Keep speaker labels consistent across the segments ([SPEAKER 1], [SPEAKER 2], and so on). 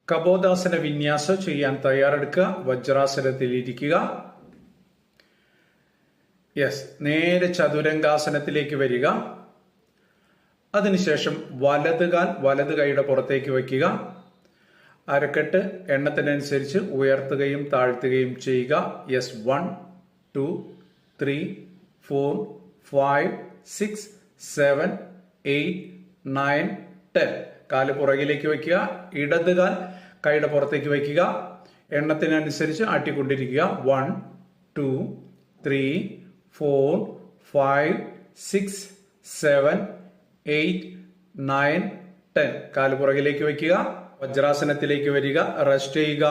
[SPEAKER 1] കബോദാസന വിന്യാസം ചെയ്യാൻ തയ്യാറെടുക്കുക. വജ്രാസനത്തിലിരിക്കുക. നേരെ ചതുരംഗാസനത്തിലേക്ക് വരിക. അതിനുശേഷം വലത് കൈയുടെ പുറത്തേക്ക് വയ്ക്കുക. അരക്കെട്ട് എണ്ണത്തിനനുസരിച്ച് ഉയർത്തുകയും താഴ്ത്തുകയും ചെയ്യുക. 1 2 3 4 5 6 7 8 9 10. കാല് പുറകിലേക്ക് വയ്ക്കുക. ഇടതുകാൽ കൈയുടെ പുറത്തേക്ക് വയ്ക്കുക. എണ്ണത്തിനനുസരിച്ച് ആട്ടിക്കൊണ്ടിരിക്കുക. 1 2 3 4 5 6 7 8 9 10. കാല് പുറകിലേക്ക് വയ്ക്കുക. വജ്രാസനത്തിലേക്ക് വരിക. റെസ്റ്റ് ചെയ്യുക.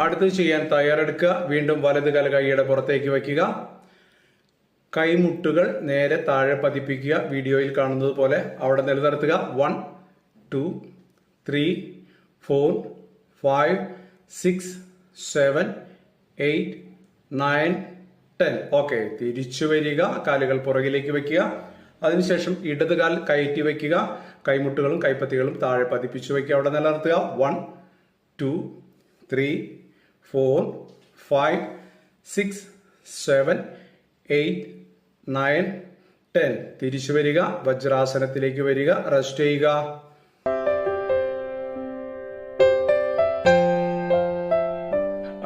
[SPEAKER 1] അടുത്തത് ചെയ്യാൻ തയ്യാറെടുക്കുക. വീണ്ടും വലത് കാൽ കൈയുടെ പുറത്തേക്ക് വയ്ക്കുക. കൈമുട്ടുകൾ നേരെ താഴെ പതിപ്പിക്കുക. വീഡിയോയിൽ കാണുന്നത് പോലെ അവിടെ നിലനിർത്തുക. 1 2 3 4 5 6 7 8 9 10. ഓക്കെ, തിരിച്ചു വരിക. കാലുകൾ പുറകിലേക്ക് വയ്ക്കുക. അതിനുശേഷം ഇടത് കാൽ കയറ്റി വയ്ക്കുക. കൈമുട്ടുകളും കൈപ്പത്തികളും താഴെ പതിപ്പിച്ചു വയ്ക്കുക. അവിടെ നിലനിർത്തുക. 1 2 3 4 5 6 7 8 9 10. തിരിച്ചു വരിക. വജ്രാസനത്തിലേക്ക് വരിക. റെസ്റ്റ് ചെയ്യുക.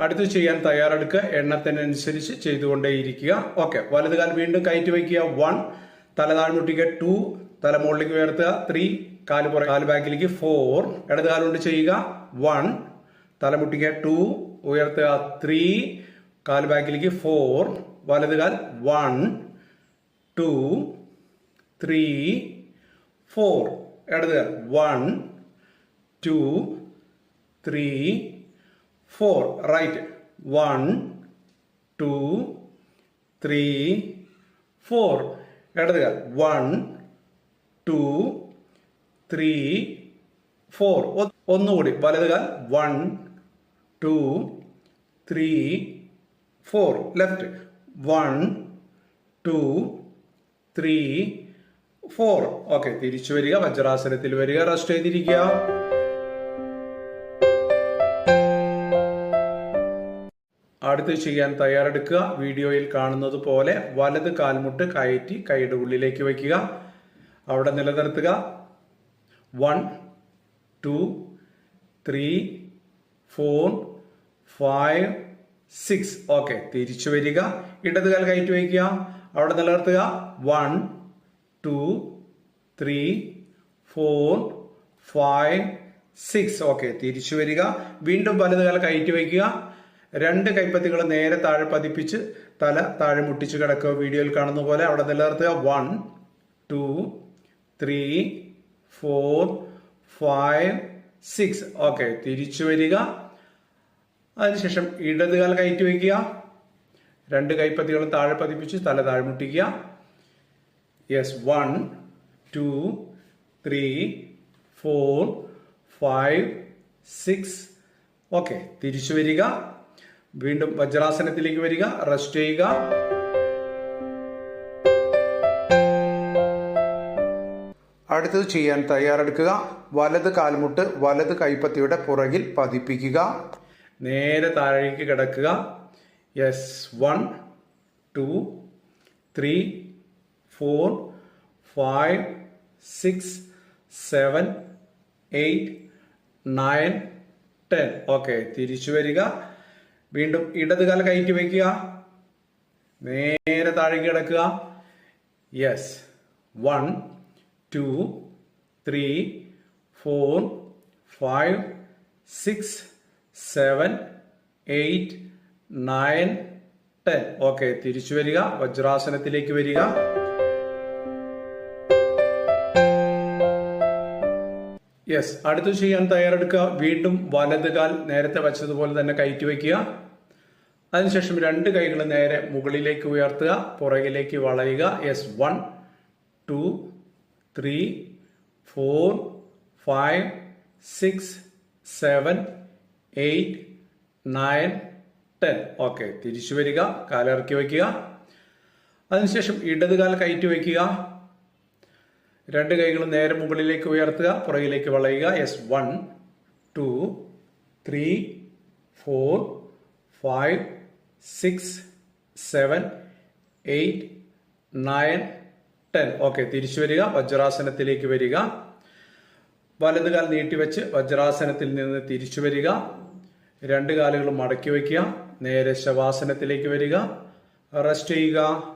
[SPEAKER 1] അടുത്ത് ചെയ്യാൻ തയ്യാറെടുക്കുക. എണ്ണത്തിനനുസരിച്ച് ചെയ്തുകൊണ്ടേയിരിക്കുക. ഓക്കെ, വലതുകാൽ വീണ്ടും കയറ്റി വയ്ക്കുക. 1 തല താഴ്മുട്ടിക്കുക. 2 തല മുകളിലേക്ക് ഉയർത്തുക. 3 കാല് ബാക്കിലേക്ക്. 4 ഇടത് കാലുകൊണ്ട് ചെയ്യുക. 1 തലമുട്ടിക്കുക. 2 ഉയർത്തുക. 3 കാല് ബാക്കിലേക്ക്. 4 വലതുകാൽ. 1 2 3 4 ഇടതുകാൽ. 1 2 3 4 റൈറ്റ്. 1 2 3 4 ഇടതുകാൽ. 1 2 3 4. ഒന്നുകൂടി വലതുകാൽ. 1 2 3 4 ലെഫ്റ്റ്. 1 2 3 4. ഓക്കെ, തിരിച്ചു വരിക. വജ്രാസനത്തിൽ വരിക. റെസ്റ്റ് ചെയ്തിരിക്കുക. അടുത്ത് ചെയ്യാൻ തയ്യാറെടുക്കുക. വീഡിയോയിൽ കാണുന്നത് പോലെ വലത് കാൽമുട്ട് കയറ്റി കൈയുടെ ഉള്ളിലേക്ക് വയ്ക്കുക. അവിടെ നിലനിർത്തുക. 1 2 3 4 5 6. ഓക്കെ, തിരിച്ചു വരിക. ഇടത് കാൽ കയറ്റി വയ്ക്കുക. അവിടെ നിലനിർത്തുക. 1 2 3 4 5 6. ഓക്കെ, തിരിച്ചു വരിക. വീണ്ടും വലത് കാൽ കയറ്റി വയ്ക്കുക. 2 കൈപ്പത്തികൾ നേരെ താഴെ പതിപ്പിച്ച് തല താഴെ മുട്ടിച്ച് കിടക്കുക. വീഡിയോയിൽ കാണുന്ന പോലെ അവിടെ നിലനിർത്തുക. 1 2 3 4 5 6. ഓക്കെ, തിരിച്ചു വരിക. അതിനുശേഷം ഇടതുകാൽ കയറ്റി വയ്ക്കുക. 2 കൈപ്പത്തികളും താഴെ പതിപ്പിച്ച് തല താഴെ മുട്ടിക്കുക. 1 2 3 4 5 6. ഓക്കെ, തിരിച്ചു വരിക. വീണ്ടും വജ്രാസനത്തിലേക്ക് വരിക. റെസ്റ്റ് ചെയ്യുക. അടുത്തത് ചെയ്യാൻ തയ്യാറെടുക്കുക. വലത് കാൽമുട്ട് വലത് കൈപ്പത്തിയുടെ പുറകിൽ പതിപ്പിക്കുക. നേരെ താഴേക്ക് കിടക്കുക. 1 2 3 4 5 6 7 8 9 10. ഓക്കെ, തിരിച്ചു വരിക. വീണ്ടും ഇടതുകാൽ കയറ്റി വയ്ക്കുക. നേരെ താഴേക്ക് കിടക്കുക. 1 2 3 4 5 6 7 8 9 10. ഓക്കെ, തിരിച്ചു വരിക. വജ്രാസനത്തിലേക്ക് വരിക. അടുത്ത് ചെയ്യാൻ തയ്യാറെടുക്കുക. വീണ്ടും വലതുകാൽ നേരത്തെ വെച്ചതുപോലെ തന്നെ കയറ്റി വയ്ക്കുക. അതിനുശേഷം 2 കൈകൾ നേരെ മുകളിലേക്ക് ഉയർത്തുക. പുറകിലേക്ക് വളയുക. 1 2 3 4 5 6 7 8 9 10. ഓക്കെ, തിരിച്ചു വരിക. കാലിറക്കി വയ്ക്കുക. അതിനുശേഷം ഇടതുകാൽ കയറ്റി വയ്ക്കുക. രണ്ട് കൈകളും നേരെ മുകളിലേക്ക് ഉയർത്തുക, പുറകിലേക്ക് വളയുക. യെസ്, 1 2 3 4 5 6 7 8 9 10. ഓക്കെ, തിരിച്ചു വരിക, വജ്രാസനത്തിലേക്ക് വരിക. വലത് കാൽ നീട്ടിവെച്ച് വജ്രാസനത്തിൽ നിന്ന് തിരിച്ചു വരിക. രണ്ട് കാലുകളും മടക്കി വയ്ക്കുക. നേരെ ശവാസനത്തിലേക്ക് വരിക. റെസ്റ്റ് ചെയ്യുക.